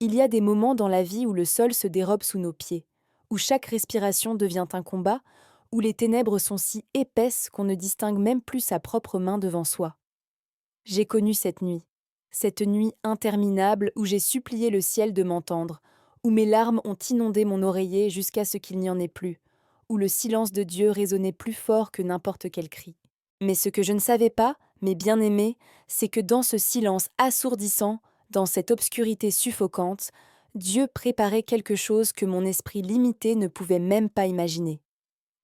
Il y a des moments dans la vie où le sol se dérobe sous nos pieds, où chaque respiration devient un combat, où les ténèbres sont si épaisses qu'on ne distingue même plus sa propre main devant soi. J'ai connu cette nuit interminable où j'ai supplié le ciel de m'entendre, où mes larmes ont inondé mon oreiller jusqu'à ce qu'il n'y en ait plus, où le silence de Dieu résonnait plus fort que n'importe quel cri. Mais ce que je ne savais pas, mes bien-aimés, c'est que dans ce silence assourdissant, dans cette obscurité suffocante, Dieu préparait quelque chose que mon esprit limité ne pouvait même pas imaginer.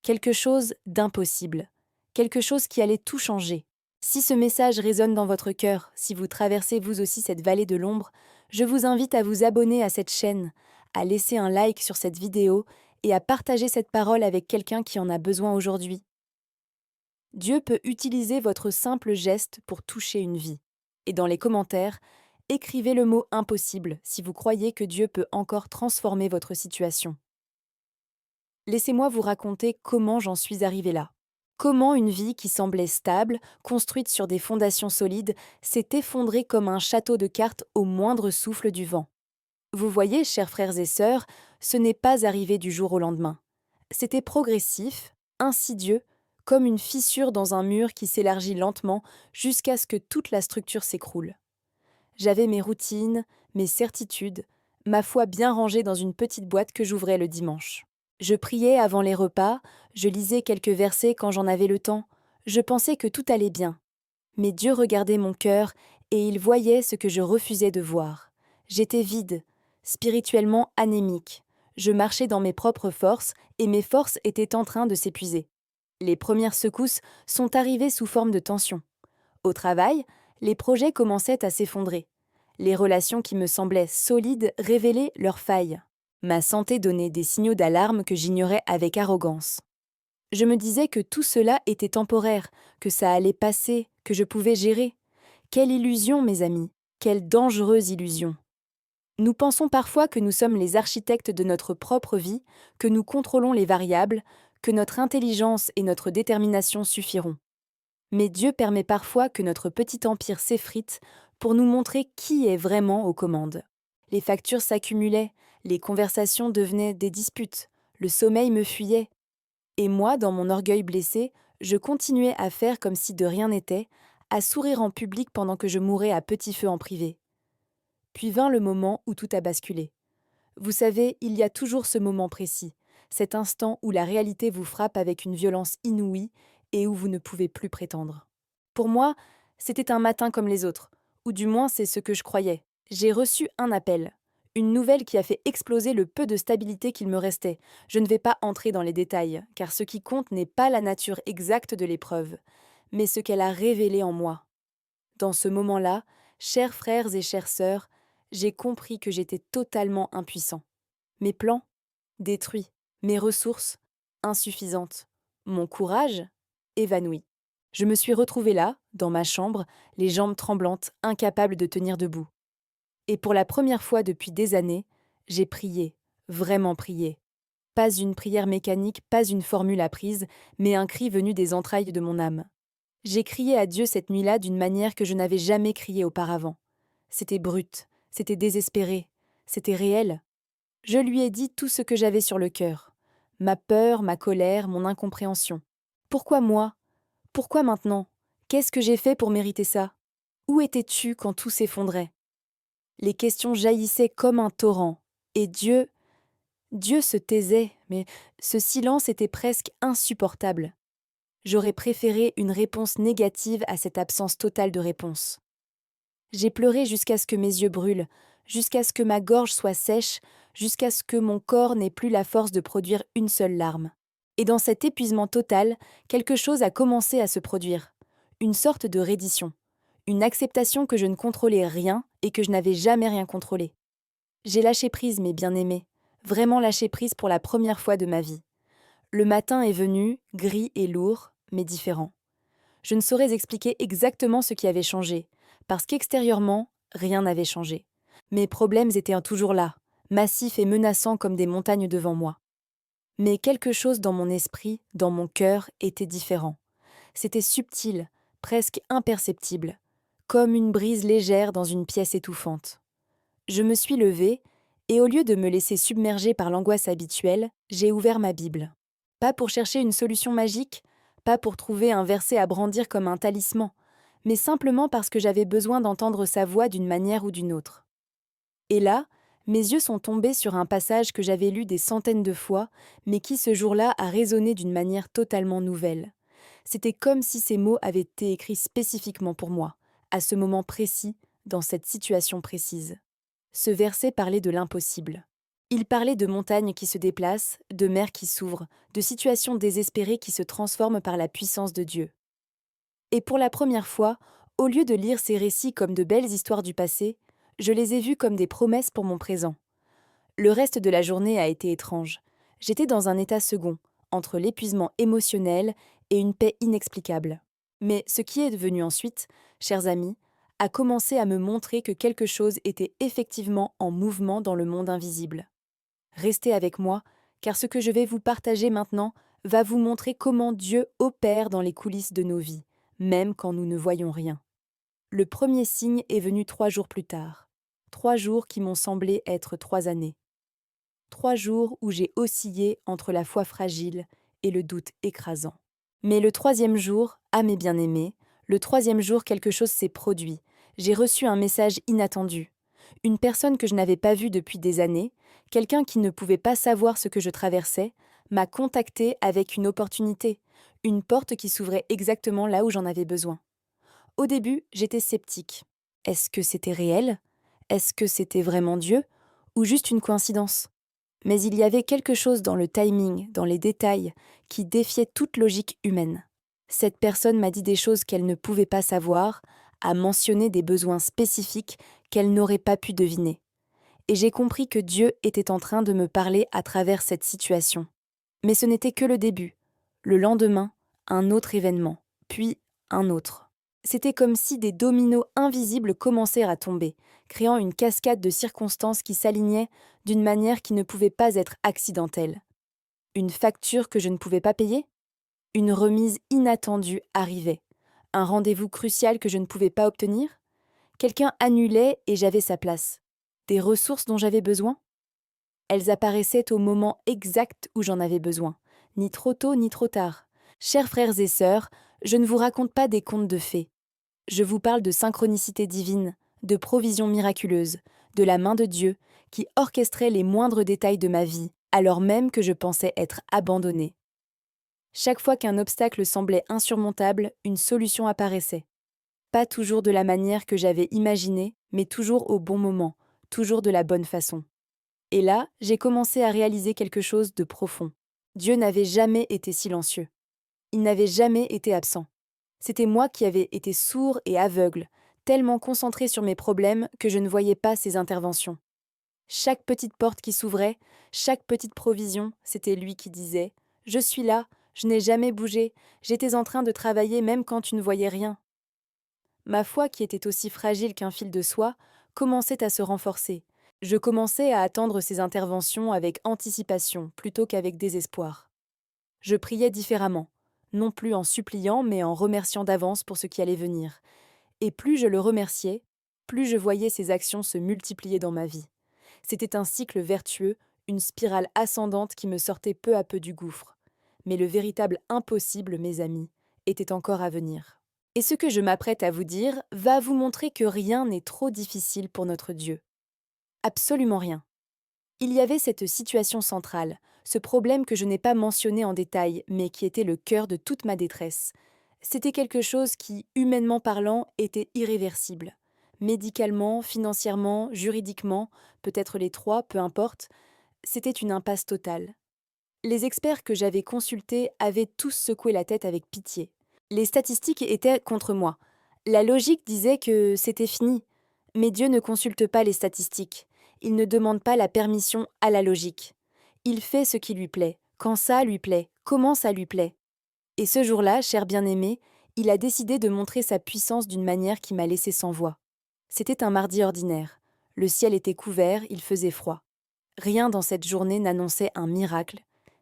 Quelque chose d'impossible, quelque chose qui allait tout changer. Si ce message résonne dans votre cœur, si vous traversez vous aussi cette vallée de l'ombre, je vous invite à vous abonner à cette chaîne, à laisser un like sur cette vidéo et à partager cette parole avec quelqu'un qui en a besoin aujourd'hui. Dieu peut utiliser votre simple geste pour toucher une vie. Et dans les commentaires, écrivez le mot impossible si vous croyez que Dieu peut encore transformer votre situation. Laissez-moi vous raconter comment j'en suis arrivée là. Comment une vie qui semblait stable, construite sur des fondations solides, s'est effondrée comme un château de cartes au moindre souffle du vent. Vous voyez, chers frères et sœurs, ce n'est pas arrivé du jour au lendemain. C'était progressif, insidieux, comme une fissure dans un mur qui s'élargit lentement jusqu'à ce que toute la structure s'écroule. J'avais mes routines, mes certitudes, ma foi bien rangée dans une petite boîte que j'ouvrais le dimanche. Je priais avant les repas, je lisais quelques versets quand j'en avais le temps, je pensais que tout allait bien. Mais Dieu regardait mon cœur et il voyait ce que je refusais de voir. J'étais vide, spirituellement anémique. Je marchais dans mes propres forces et mes forces étaient en train de s'épuiser. Les premières secousses sont arrivées sous forme de tension. Au travail, les projets commençaient à s'effondrer. Les relations qui me semblaient solides révélaient leurs failles. Ma santé donnait des signaux d'alarme que j'ignorais avec arrogance. Je me disais que tout cela était temporaire, que ça allait passer, que je pouvais gérer. Quelle illusion, mes amis, quelle dangereuse illusion. Nous pensons parfois que nous sommes les architectes de notre propre vie, que nous contrôlons les variables, que notre intelligence et notre détermination suffiront. Mais Dieu permet parfois que notre petit empire s'effrite pour nous montrer qui est vraiment aux commandes. Les factures s'accumulaient, les conversations devenaient des disputes, le sommeil me fuyait. Et moi, dans mon orgueil blessé, je continuais à faire comme si de rien n'était, à sourire en public pendant que je mourais à petit feu en privé. Puis vint le moment où tout a basculé. Vous savez, il y a toujours ce moment précis, cet instant où la réalité vous frappe avec une violence inouïe et où vous ne pouvez plus prétendre. Pour moi, c'était un matin comme les autres, ou du moins c'est ce que je croyais. J'ai reçu un appel, une nouvelle qui a fait exploser le peu de stabilité qu'il me restait. Je ne vais pas entrer dans les détails, car ce qui compte n'est pas la nature exacte de l'épreuve, mais ce qu'elle a révélé en moi. Dans ce moment-là, chers frères et chères sœurs, j'ai compris que j'étais totalement impuissant. Mes plans, détruits. Mes ressources, insuffisantes. Mon courage, évanoui. Je me suis retrouvée là, dans ma chambre, les jambes tremblantes, incapable de tenir debout. Et pour la première fois depuis des années, j'ai prié, vraiment prié. Pas une prière mécanique, pas une formule apprise, mais un cri venu des entrailles de mon âme. J'ai crié à Dieu cette nuit-là d'une manière que je n'avais jamais crié auparavant. C'était brut, c'était désespéré, c'était réel. Je lui ai dit tout ce que j'avais sur le cœur. Ma peur, ma colère, mon incompréhension. Pourquoi moi? Pourquoi maintenant? Qu'est-ce que j'ai fait pour mériter ça? Où étais-tu quand tout s'effondrait? Les questions jaillissaient comme un torrent. Et Dieu se taisait, mais ce silence était presque insupportable. J'aurais préféré une réponse négative à cette absence totale de réponse. J'ai pleuré jusqu'à ce que mes yeux brûlent, jusqu'à ce que ma gorge soit sèche, jusqu'à ce que mon corps n'ait plus la force de produire une seule larme. Et dans cet épuisement total, quelque chose a commencé à se produire. Une sorte de reddition. Une acceptation que je ne contrôlais rien et que je n'avais jamais rien contrôlé. J'ai lâché prise, mes bien-aimés. Vraiment lâché prise pour la première fois de ma vie. Le matin est venu, gris et lourd, mais différent. Je ne saurais expliquer exactement ce qui avait changé, parce qu'extérieurement, rien n'avait changé. Mes problèmes étaient toujours là, massifs et menaçants comme des montagnes devant moi. Mais quelque chose dans mon esprit, dans mon cœur, était différent. C'était subtil, presque imperceptible, comme une brise légère dans une pièce étouffante. Je me suis levée, Et au lieu de me laisser submerger par l'angoisse habituelle, j'ai ouvert ma Bible. Pas pour chercher une solution magique, pas pour trouver un verset à brandir comme un talisman, mais simplement parce que j'avais besoin d'entendre sa voix d'une manière ou d'une autre. Et là, mes yeux sont tombés sur un passage que j'avais lu des centaines de fois, mais qui ce jour-là a résonné d'une manière totalement nouvelle. C'était comme si ces mots avaient été écrits spécifiquement pour moi, à ce moment précis, dans cette situation précise. Ce verset parlait de l'impossible. Il parlait de montagnes qui se déplacent, de mers qui s'ouvrent, de situations désespérées qui se transforment par la puissance de Dieu. Et pour la première fois, au lieu de lire ces récits comme de belles histoires du passé, je les ai vus comme des promesses pour mon présent. Le reste de la journée a été étrange. J'étais dans un état second, entre l'épuisement émotionnel et une paix inexplicable. Mais ce qui est devenu ensuite, chers amis, a commencé à me montrer que quelque chose était effectivement en mouvement dans le monde invisible. Restez avec moi, car ce que je vais vous partager maintenant va vous montrer comment Dieu opère dans les coulisses de nos vies, même quand nous ne voyons rien. Le premier signe est venu 3 jours plus tard. 3 jours qui m'ont semblé être 3 années. 3 jours où j'ai oscillé entre la foi fragile et le doute écrasant. Mais le troisième jour, à mes bien-aimés, le troisième jour quelque chose s'est produit. J'ai reçu un message inattendu. Une personne que je n'avais pas vue depuis des années, quelqu'un qui ne pouvait pas savoir ce que je traversais, m'a contacté avec une opportunité, une porte qui s'ouvrait exactement là où j'en avais besoin. Au début, j'étais sceptique. Est-ce que c'était réel? Est-ce que c'était vraiment Dieu? Ou juste une coïncidence? Mais il y avait quelque chose dans le timing, dans les détails, qui défiait toute logique humaine. Cette personne m'a dit des choses qu'elle ne pouvait pas savoir, a mentionné des besoins spécifiques qu'elle n'aurait pas pu deviner. Et j'ai compris que Dieu était en train de me parler à travers cette situation. Mais ce n'était que le début. Le lendemain, un autre événement, puis un autre. C'était comme si des dominos invisibles commencèrent à tomber, créant une cascade de circonstances qui s'alignaient d'une manière qui ne pouvait pas être accidentelle. Une facture que je ne pouvais pas payer? Une remise inattendue arrivait. Un rendez-vous crucial que je ne pouvais pas obtenir? Quelqu'un annulait et j'avais sa place. Des ressources dont j'avais besoin? Elles apparaissaient au moment exact où j'en avais besoin, ni trop tôt ni trop tard. Chers frères et sœurs, je ne vous raconte pas des contes de fées. Je vous parle de synchronicité divine, de provision miraculeuse, de la main de Dieu qui orchestrait les moindres détails de ma vie, alors même que je pensais être abandonnée. Chaque fois qu'un obstacle semblait insurmontable, une solution apparaissait. Pas toujours de la manière que j'avais imaginée, mais toujours au bon moment, toujours de la bonne façon. Et là, j'ai commencé à réaliser quelque chose de profond. Dieu n'avait jamais été silencieux. Il n'avait jamais été absent. C'était moi qui avais été sourd et aveugle, tellement concentré sur mes problèmes que je ne voyais pas ses interventions. Chaque petite porte qui s'ouvrait, chaque petite provision, c'était lui qui disait « Je suis là, je n'ai jamais bougé, j'étais en train de travailler même quand tu ne voyais rien. » Ma foi, qui était aussi fragile qu'un fil de soie, commençait à se renforcer. Je commençais à attendre ses interventions avec anticipation plutôt qu'avec désespoir. Je priais différemment, non plus en suppliant mais en remerciant d'avance pour ce qui allait venir. Et plus je le remerciais, plus je voyais ses actions se multiplier dans ma vie. C'était un cycle vertueux, une spirale ascendante qui me sortait peu à peu du gouffre. Mais le véritable impossible, mes amis, était encore à venir. Et ce que je m'apprête à vous dire va vous montrer que rien n'est trop difficile pour notre Dieu. Absolument rien. Il y avait cette situation centrale, ce problème que je n'ai pas mentionné en détail, mais qui était le cœur de toute ma détresse. C'était quelque chose qui, humainement parlant, était irréversible. Médicalement, financièrement, juridiquement, peut-être les trois, peu importe, c'était une impasse totale. Les experts que j'avais consultés avaient tous secoué la tête avec pitié. Les statistiques étaient contre moi. La logique disait que c'était fini. Mais Dieu ne consulte pas les statistiques. Il ne demande pas la permission à la logique. Il fait ce qui lui plaît, quand ça lui plaît, comment ça lui plaît. Et ce jour-là, cher bien-aimé, il a décidé de montrer sa puissance d'une manière qui m'a laissé sans voix. C'était un mardi ordinaire. Le ciel était couvert, il faisait froid. Rien dans cette journée n'annonçait un miracle,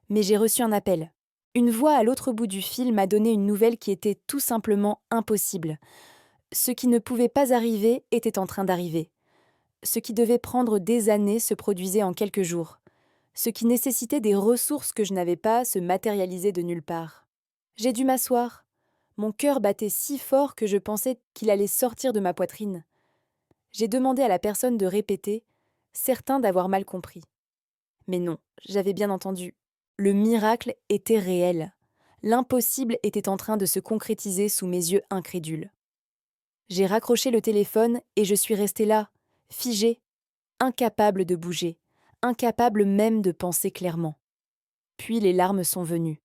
mais j'ai reçu un appel. Une voix à l'autre bout du fil m'a donné une nouvelle qui était tout simplement impossible. Ce qui ne pouvait pas arriver était en train d'arriver. Ce qui devait prendre des années se produisait en quelques jours. Ce qui nécessitait des ressources que je n'avais pas se matérialisait de nulle part. J'ai dû m'asseoir. Mon cœur battait si fort que je pensais qu'il allait sortir de ma poitrine. J'ai demandé à la personne de répéter, certain d'avoir mal compris. Mais non, j'avais bien entendu. Le miracle était réel. L'impossible était en train de se concrétiser sous mes yeux incrédules. J'ai raccroché le téléphone et je suis restée là, figée, incapable de bouger, incapable même de penser clairement. Puis les larmes sont venues.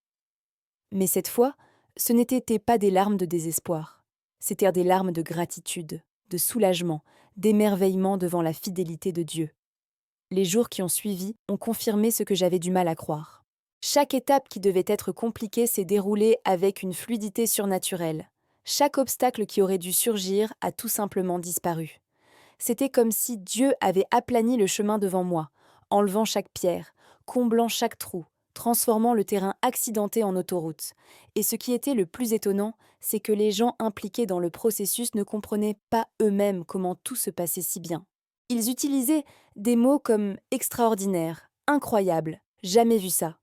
Mais cette fois, ce n'étaient pas des larmes de désespoir. C'étaient des larmes de gratitude, de soulagement, d'émerveillement devant la fidélité de Dieu. Les jours qui ont suivi ont confirmé ce que j'avais du mal à croire. Chaque étape qui devait être compliquée s'est déroulée avec une fluidité surnaturelle. Chaque obstacle qui aurait dû surgir a tout simplement disparu. C'était comme si Dieu avait aplani le chemin devant moi, enlevant chaque pierre, comblant chaque trou, transformant le terrain accidenté en autoroute. Et ce qui était le plus étonnant, c'est que les gens impliqués dans le processus ne comprenaient pas eux-mêmes comment tout se passait si bien. Ils utilisaient des mots comme extraordinaire, incroyable, jamais vu ça.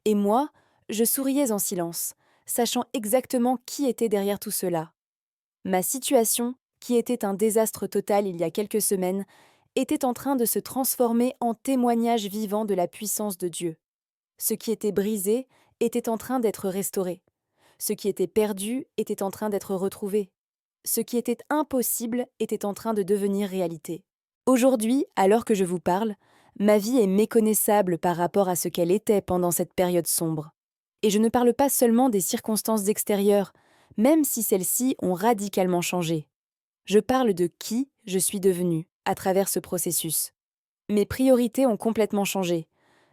Et moi, je souriais en silence, sachant exactement qui était derrière tout cela. Ma situation, qui était un désastre total il y a quelques semaines, était en train de se transformer en témoignage vivant de la puissance de Dieu. Ce qui était brisé était en train d'être restauré. Ce qui était perdu était en train d'être retrouvé. Ce qui était impossible était en train de devenir réalité. Aujourd'hui, alors que je vous parle, ma vie est méconnaissable par rapport à ce qu'elle était pendant cette période sombre. Et je ne parle pas seulement des circonstances extérieures, même si celles-ci ont radicalement changé. Je parle de qui je suis devenue à travers ce processus. Mes priorités ont complètement changé.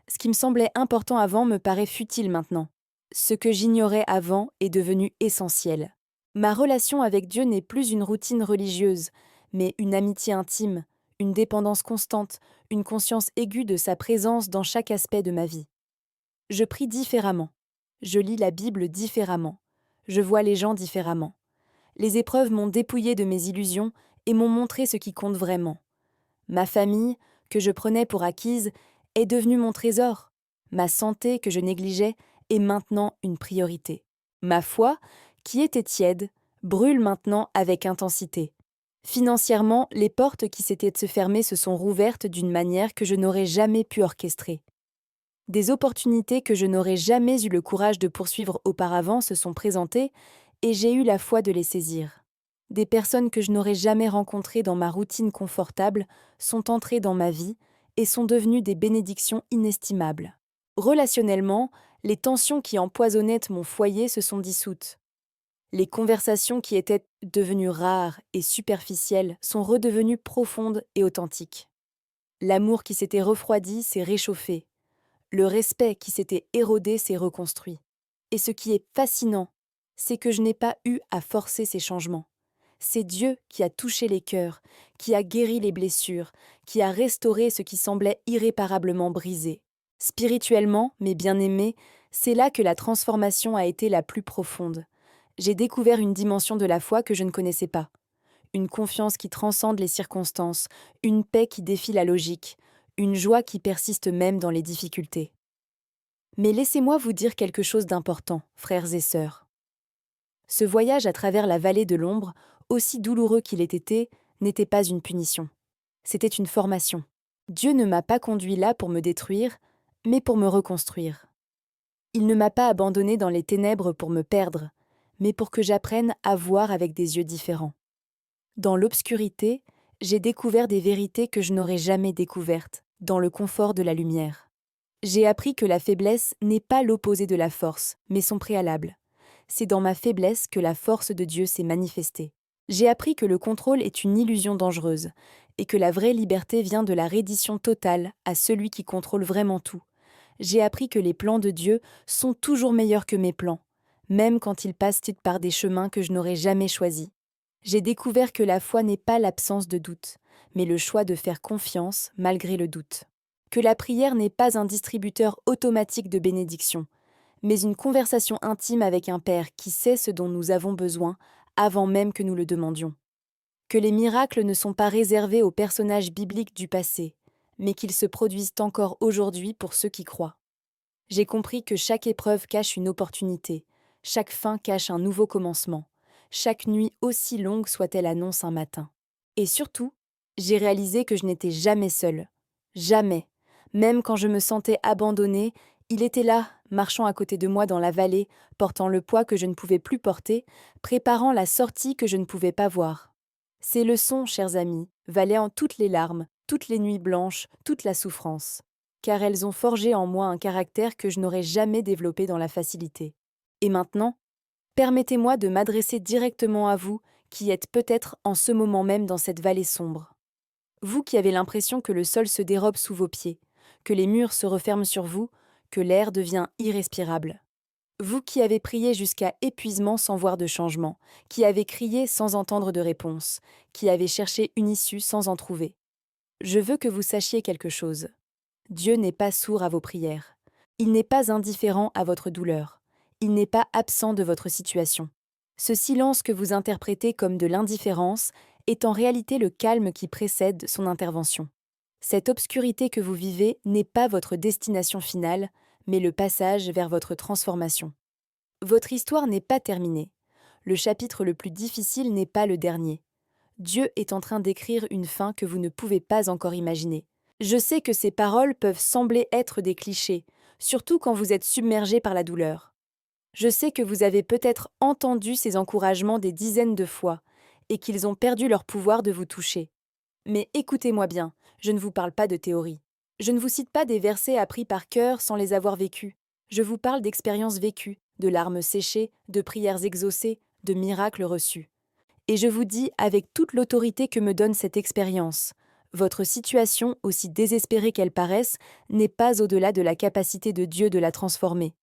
Ce qui me semblait important avant me paraît futile maintenant. Ce que j'ignorais avant est devenu essentiel. Ma relation avec Dieu n'est plus une routine religieuse, mais une amitié intime, une dépendance constante, une conscience aiguë de sa présence dans chaque aspect de ma vie. Je prie différemment. Je lis la Bible différemment. Je vois les gens différemment. Les épreuves m'ont dépouillé de mes illusions et m'ont montré ce qui compte vraiment. Ma famille, que je prenais pour acquise, est devenue mon trésor. Ma santé, que je négligeais, est maintenant une priorité. Ma foi, qui était tiède, brûle maintenant avec intensité. Financièrement, les portes qui s'étaient se fermer se sont rouvertes d'une manière que je n'aurais jamais pu orchestrer. Des opportunités que je n'aurais jamais eu le courage de poursuivre auparavant se sont présentées et j'ai eu la foi de les saisir. Des personnes que je n'aurais jamais rencontrées dans ma routine confortable sont entrées dans ma vie et sont devenues des bénédictions inestimables. Relationnellement, les tensions qui empoisonnaient mon foyer se sont dissoutes. Les conversations qui étaient devenues rares et superficielles sont redevenues profondes et authentiques. L'amour qui s'était refroidi s'est réchauffé. Le respect qui s'était érodé s'est reconstruit. Et ce qui est fascinant, c'est que je n'ai pas eu à forcer ces changements. C'est Dieu qui a touché les cœurs, qui a guéri les blessures, qui a restauré ce qui semblait irréparablement brisé. Spirituellement, mes bien-aimés, c'est là que la transformation a été la plus profonde. J'ai découvert une dimension de la foi que je ne connaissais pas. Une confiance qui transcende les circonstances, une paix qui défie la logique, une joie qui persiste même dans les difficultés. Mais laissez-moi vous dire quelque chose d'important, frères et sœurs. Ce voyage à travers la vallée de l'ombre, aussi douloureux qu'il ait été, n'était pas une punition. C'était une formation. Dieu ne m'a pas conduit là pour me détruire, mais pour me reconstruire. Il ne m'a pas abandonné dans les ténèbres pour me perdre, mais pour que j'apprenne à voir avec des yeux différents. Dans l'obscurité, j'ai découvert des vérités que je n'aurais jamais découvertes, dans le confort de la lumière. J'ai appris que la faiblesse n'est pas l'opposé de la force, mais son préalable. C'est dans ma faiblesse que la force de Dieu s'est manifestée. J'ai appris que le contrôle est une illusion dangereuse, et que la vraie liberté vient de la reddition totale à celui qui contrôle vraiment tout. J'ai appris que les plans de Dieu sont toujours meilleurs que mes plans, même quand ils passent par des chemins que je n'aurais jamais choisis. J'ai découvert que la foi n'est pas l'absence de doute, mais le choix de faire confiance malgré le doute. Que la prière n'est pas un distributeur automatique de bénédictions, mais une conversation intime avec un Père qui sait ce dont nous avons besoin avant même que nous le demandions. que les miracles ne sont pas réservés aux personnages bibliques du passé, mais qu'ils se produisent encore aujourd'hui pour ceux qui croient. J'ai compris que chaque épreuve cache une opportunité, chaque fin cache un nouveau commencement, chaque nuit aussi longue soit-elle annonce un matin. Et surtout, j'ai réalisé que je n'étais jamais seule. Jamais. Même quand je me sentais abandonnée, il était là, marchant à côté de moi dans la vallée, portant le poids que je ne pouvais plus porter, préparant la sortie que je ne pouvais pas voir. Ces leçons, chers amis, valaient en toutes les larmes, toutes les nuits blanches, toute la souffrance, car elles ont forgé en moi un caractère que je n'aurais jamais développé dans la facilité. Et maintenant, permettez-moi de m'adresser directement à vous, qui êtes peut-être en ce moment même dans cette vallée sombre. Vous qui avez l'impression que le sol se dérobe sous vos pieds, que les murs se referment sur vous, que l'air devient irrespirable. Vous qui avez prié jusqu'à épuisement sans voir de changement, qui avez crié sans entendre de réponse, qui avez cherché une issue sans en trouver. Je veux que vous sachiez quelque chose. Dieu n'est pas sourd à vos prières. Il n'est pas indifférent à votre douleur. Il n'est pas absent de votre situation. Ce silence que vous interprétez comme de l'indifférence est en réalité le calme qui précède son intervention. Cette obscurité que vous vivez n'est pas votre destination finale, mais le passage vers votre transformation. Votre histoire n'est pas terminée. Le chapitre le plus difficile n'est pas le dernier. Dieu est en train d'écrire une fin que vous ne pouvez pas encore imaginer. Je sais que ces paroles peuvent sembler être des clichés, surtout quand vous êtes submergé par la douleur. Je sais que vous avez peut-être entendu ces encouragements des dizaines de fois, et qu'ils ont perdu leur pouvoir de vous toucher. Mais écoutez-moi bien, je ne vous parle pas de théorie. Je ne vous cite pas des versets appris par cœur sans les avoir vécus. Je vous parle d'expériences vécues, de larmes séchées, de prières exaucées, de miracles reçus. Et je vous dis avec toute l'autorité que me donne cette expérience, votre situation, aussi désespérée qu'elle paraisse, n'est pas au-delà de la capacité de Dieu de la transformer.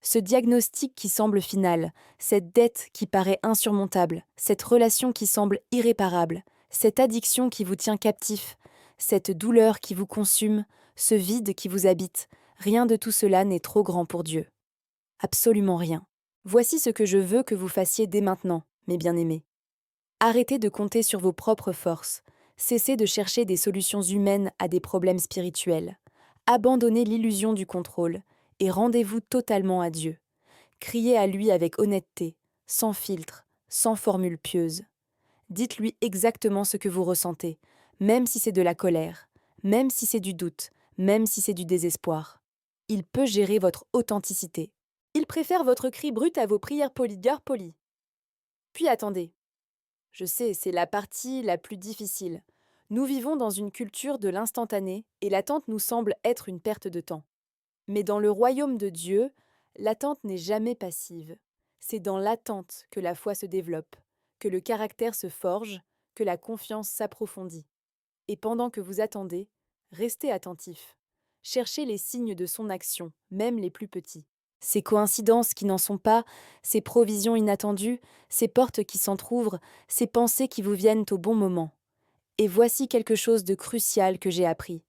Ce diagnostic qui semble final, cette dette qui paraît insurmontable, cette relation qui semble irréparable, cette addiction qui vous tient captif, cette douleur qui vous consume, ce vide qui vous habite, rien de tout cela n'est trop grand pour Dieu. Absolument rien. Voici ce que je veux que vous fassiez dès maintenant, mes bien-aimés. Arrêtez de compter sur vos propres forces. Cessez de chercher des solutions humaines à des problèmes spirituels. Abandonnez l'illusion du contrôle et rendez-vous totalement à Dieu. Criez à lui avec honnêteté, sans filtre, sans formule pieuse. Dites-lui exactement ce que vous ressentez, même si c'est de la colère, même si c'est du doute, même si c'est du désespoir. Il peut gérer votre authenticité. Il préfère votre cri brut à vos prières polies. Puis attendez. Je sais, c'est la partie la plus difficile. Nous vivons dans une culture de l'instantané et l'attente nous semble être une perte de temps. Mais dans le royaume de Dieu, l'attente n'est jamais passive. C'est dans l'attente que la foi se développe, que le caractère se forge, que la confiance s'approfondit. Et pendant que vous attendez, restez attentif. Cherchez les signes de son action, même les plus petits. Ces coïncidences qui n'en sont pas, ces provisions inattendues, ces portes qui s'entr'ouvrent, ces pensées qui vous viennent au bon moment. Et voici quelque chose de crucial que j'ai appris.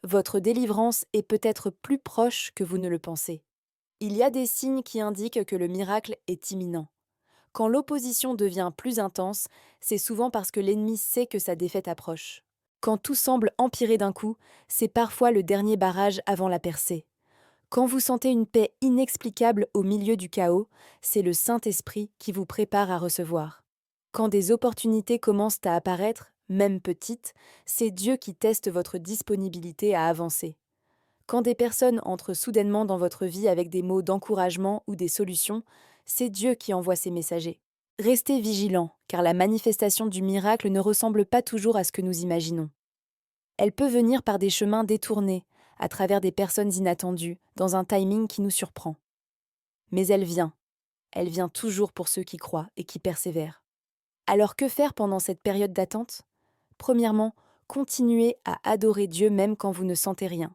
Votre délivrance est peut-être plus proche que vous ne le pensez. Il y a des signes qui indiquent que le miracle est imminent. Quand l'opposition devient plus intense, c'est souvent parce que l'ennemi sait que sa défaite approche. Quand tout semble empirer d'un coup, c'est parfois le dernier barrage avant la percée. Quand vous sentez une paix inexplicable au milieu du chaos, c'est le Saint-Esprit qui vous prépare à recevoir. Quand des opportunités commencent à apparaître, même petites, c'est Dieu qui teste votre disponibilité à avancer. Quand des personnes entrent soudainement dans votre vie avec des mots d'encouragement ou des solutions, c'est Dieu qui envoie ces messagers. Restez vigilants, car la manifestation du miracle ne ressemble pas toujours à ce que nous imaginons. Elle peut venir par des chemins détournés, à travers des personnes inattendues, dans un timing qui nous surprend. Mais elle vient toujours pour ceux qui croient et qui persévèrent. Alors que faire pendant cette période d'attente ? Premièrement, continuez à adorer Dieu même quand vous ne sentez rien.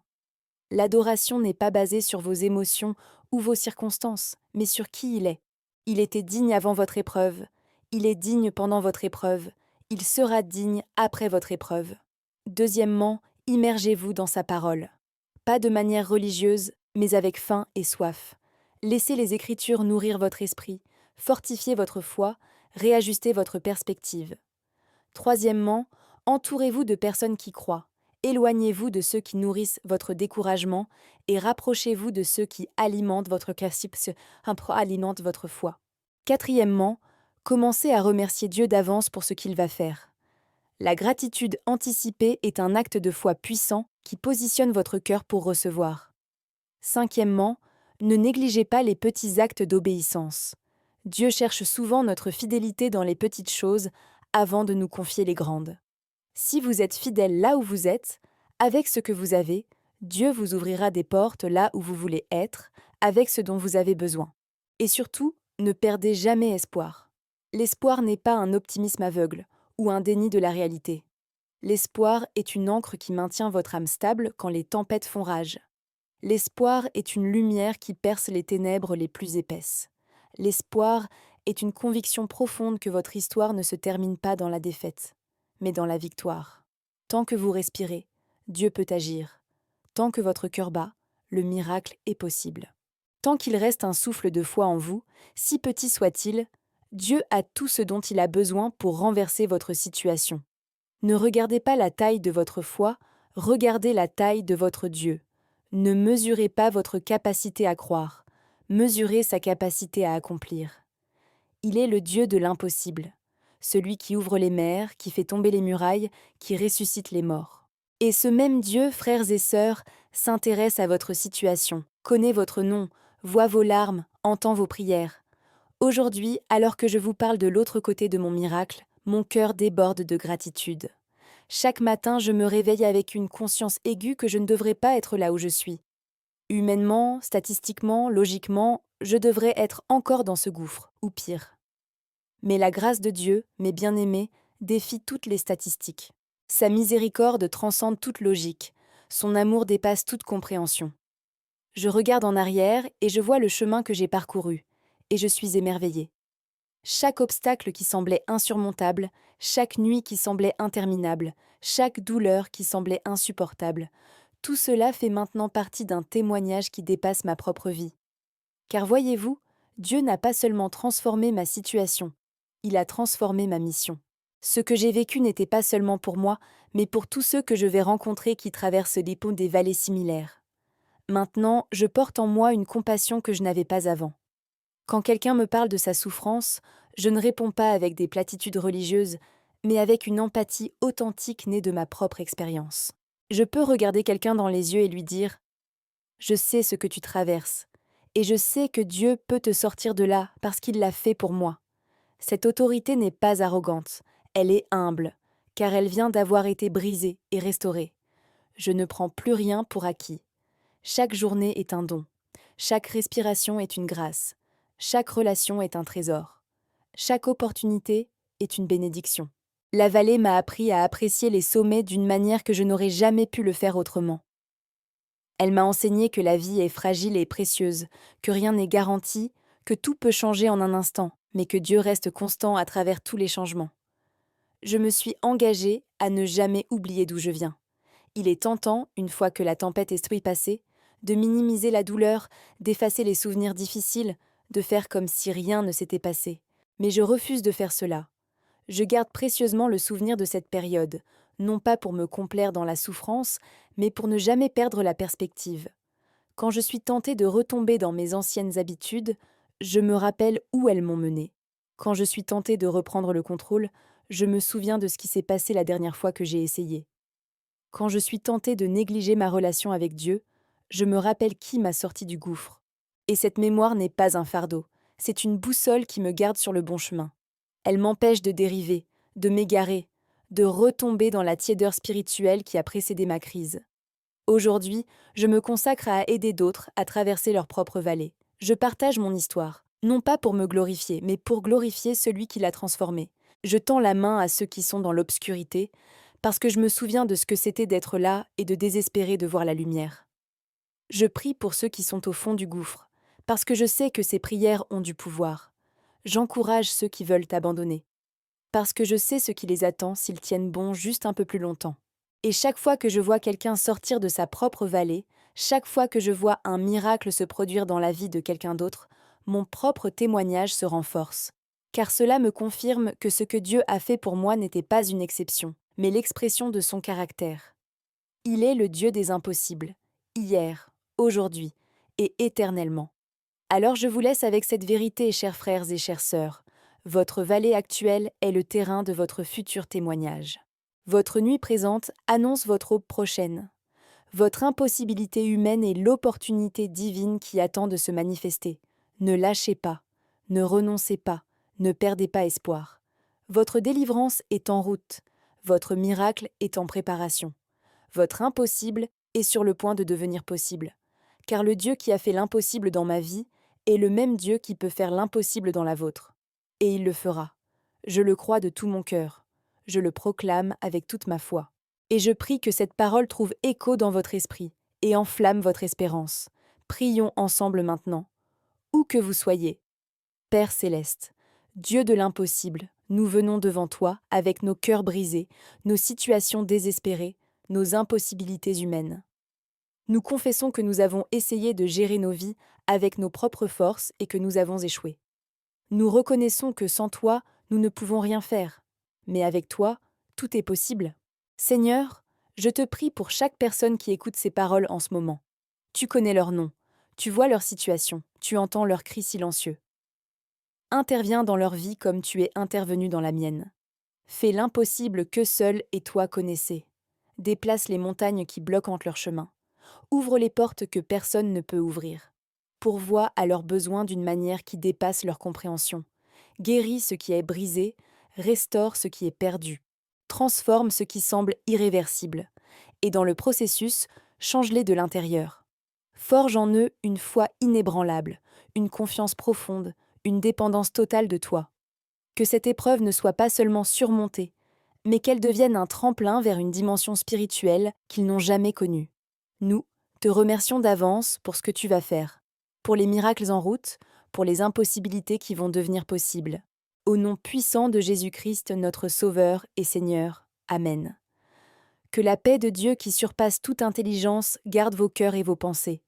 L'adoration n'est pas basée sur vos émotions ou vos circonstances, mais sur qui il est. Il était digne avant votre épreuve, il est digne pendant votre épreuve, il sera digne après votre épreuve. Deuxièmement, immergez-vous dans sa parole. Pas de manière religieuse, mais avec faim et soif. Laissez les Écritures nourrir votre esprit, fortifier votre foi, réajuster votre perspective. Troisièmement, entourez-vous de personnes qui croient. Éloignez-vous de ceux qui nourrissent votre découragement et rapprochez-vous de ceux qui alimentent alimentent votre foi. Quatrièmement, commencez à remercier Dieu d'avance pour ce qu'il va faire. La gratitude anticipée est un acte de foi puissant qui positionne votre cœur pour recevoir. Cinquièmement, ne négligez pas les petits actes d'obéissance. Dieu cherche souvent notre fidélité dans les petites choses avant de nous confier les grandes. Si vous êtes fidèle là où vous êtes, avec ce que vous avez, Dieu vous ouvrira des portes là où vous voulez être, avec ce dont vous avez besoin. Et surtout, ne perdez jamais espoir. L'espoir n'est pas un optimisme aveugle ou un déni de la réalité. L'espoir est une ancre qui maintient votre âme stable quand les tempêtes font rage. L'espoir est une lumière qui perce les ténèbres les plus épaisses. L'espoir est une conviction profonde que votre histoire ne se termine pas dans la défaite, mais dans la victoire. Tant que vous respirez, Dieu peut agir. Tant que votre cœur bat, le miracle est possible. Tant qu'il reste un souffle de foi en vous, si petit soit-il, Dieu a tout ce dont il a besoin pour renverser votre situation. Ne regardez pas la taille de votre foi, regardez la taille de votre Dieu. Ne mesurez pas votre capacité à croire, mesurez sa capacité à accomplir. Il est le Dieu de l'impossible, celui qui ouvre les mers, qui fait tomber les murailles, qui ressuscite les morts. Et ce même Dieu, frères et sœurs, s'intéresse à votre situation, connaît votre nom, voit vos larmes, entend vos prières. Aujourd'hui, alors que je vous parle de l'autre côté de mon miracle, mon cœur déborde de gratitude. Chaque matin, je me réveille avec une conscience aiguë que je ne devrais pas être là où je suis. Humainement, statistiquement, logiquement, je devrais être encore dans ce gouffre, ou pire. Mais la grâce de Dieu, mes bien-aimés, défie toutes les statistiques. Sa miséricorde transcende toute logique. Son amour dépasse toute compréhension. Je regarde en arrière et je vois le chemin que j'ai parcouru, et je suis émerveillée. Chaque obstacle qui semblait insurmontable, chaque nuit qui semblait interminable, chaque douleur qui semblait insupportable, tout cela fait maintenant partie d'un témoignage qui dépasse ma propre vie. Car voyez-vous, Dieu n'a pas seulement transformé ma situation, il a transformé ma mission. Ce que j'ai vécu n'était pas seulement pour moi, mais pour tous ceux que je vais rencontrer qui traversent les ponts des vallées similaires. Maintenant, je porte en moi une compassion que je n'avais pas avant. Quand quelqu'un me parle de sa souffrance, je ne réponds pas avec des platitudes religieuses, mais avec une empathie authentique née de ma propre expérience. Je peux regarder quelqu'un dans les yeux et lui dire « Je sais ce que tu traverses, et je sais que Dieu peut te sortir de là parce qu'il l'a fait pour moi. » Cette autorité n'est pas arrogante, elle est humble, car elle vient d'avoir été brisée et restaurée. Je ne prends plus rien pour acquis. Chaque journée est un don, chaque respiration est une grâce. Chaque relation est un trésor. Chaque opportunité est une bénédiction. La vallée m'a appris à apprécier les sommets d'une manière que je n'aurais jamais pu le faire autrement. Elle m'a enseigné que la vie est fragile et précieuse, que rien n'est garanti, que tout peut changer en un instant, mais que Dieu reste constant à travers tous les changements. Je me suis engagée à ne jamais oublier d'où je viens. Il est tentant, une fois que la tempête est passée, de minimiser la douleur, d'effacer les souvenirs difficiles, de faire comme si rien ne s'était passé. Mais je refuse de faire cela. Je garde précieusement le souvenir de cette période, non pas pour me complaire dans la souffrance, mais pour ne jamais perdre la perspective. Quand je suis tentée de retomber dans mes anciennes habitudes, je me rappelle où elles m'ont menée. Quand je suis tentée de reprendre le contrôle, je me souviens de ce qui s'est passé la dernière fois que j'ai essayé. Quand je suis tentée de négliger ma relation avec Dieu, je me rappelle qui m'a sorti du gouffre. Et cette mémoire n'est pas un fardeau, c'est une boussole qui me garde sur le bon chemin. Elle m'empêche de dériver, de m'égarer, de retomber dans la tiédeur spirituelle qui a précédé ma crise. Aujourd'hui, je me consacre à aider d'autres à traverser leur propre vallée. Je partage mon histoire, non pas pour me glorifier, mais pour glorifier celui qui l'a transformée. Je tends la main à ceux qui sont dans l'obscurité, parce que je me souviens de ce que c'était d'être là et de désespérer de voir la lumière. Je prie pour ceux qui sont au fond du gouffre, parce que je sais que ces prières ont du pouvoir. J'encourage ceux qui veulent abandonner, parce que je sais ce qui les attend s'ils tiennent bon juste un peu plus longtemps. Et chaque fois que je vois quelqu'un sortir de sa propre vallée, chaque fois que je vois un miracle se produire dans la vie de quelqu'un d'autre, mon propre témoignage se renforce. car cela me confirme que ce que Dieu a fait pour moi n'était pas une exception, mais l'expression de son caractère. Il est le Dieu des impossibles, hier, aujourd'hui et éternellement. Alors je vous laisse avec cette vérité, chers frères et chères sœurs. Votre vallée actuelle est le terrain de votre futur témoignage. Votre nuit présente annonce votre aube prochaine. Votre impossibilité humaine est l'opportunité divine qui attend de se manifester. Ne lâchez pas, ne renoncez pas, ne perdez pas espoir. Votre délivrance est en route, votre miracle est en préparation. Votre impossible est sur le point de devenir possible. Car le Dieu qui a fait l'impossible dans ma vie est le même Dieu qui peut faire l'impossible dans la vôtre. Et il le fera. Je le crois de tout mon cœur. Je le proclame avec toute ma foi. Et je prie que cette parole trouve écho dans votre esprit et enflamme votre espérance. Prions ensemble maintenant. Où que vous soyez, Père céleste, Dieu de l'impossible, nous venons devant toi avec nos cœurs brisés, nos situations désespérées, nos impossibilités humaines. Nous confessons que nous avons essayé de gérer nos vies avec nos propres forces et que nous avons échoué. Nous reconnaissons que sans toi, nous ne pouvons rien faire. Mais avec toi, tout est possible. Seigneur, je te prie pour chaque personne qui écoute ces paroles en ce moment. Tu connais leur nom, tu vois leur situation, tu entends leurs cris silencieux. Interviens dans leur vie comme tu es intervenu dans la mienne. Fais l'impossible que seul et toi connaissez. Déplace les montagnes qui bloquent entre leur chemin. Ouvre les portes que personne ne peut ouvrir. Pourvois à leurs besoins d'une manière qui dépasse leur compréhension. Guéris ce qui est brisé, restaure ce qui est perdu. Transforme ce qui semble irréversible. Et dans le processus, change-les de l'intérieur. Forge en eux une foi inébranlable, une confiance profonde, une dépendance totale de toi. Que cette épreuve ne soit pas seulement surmontée, mais qu'elle devienne un tremplin vers une dimension spirituelle qu'ils n'ont jamais connue. Nous te remercions d'avance pour ce que tu vas faire, pour les miracles en route, pour les impossibilités qui vont devenir possibles. Au nom puissant de Jésus-Christ, notre Sauveur et Seigneur. Amen. Que la paix de Dieu qui surpasse toute intelligence garde vos cœurs et vos pensées.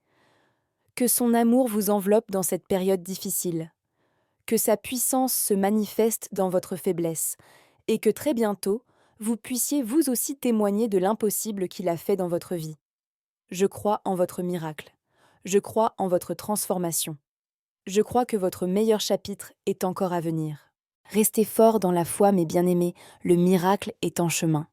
Que son amour vous enveloppe dans cette période difficile. Que sa puissance se manifeste dans votre faiblesse, et que très bientôt, vous puissiez vous aussi témoigner de l'impossible qu'il a fait dans votre vie. Je crois en votre miracle. Je crois en votre transformation. Je crois que votre meilleur chapitre est encore à venir. Restez forts dans la foi, mes bien-aimés, le miracle est en chemin.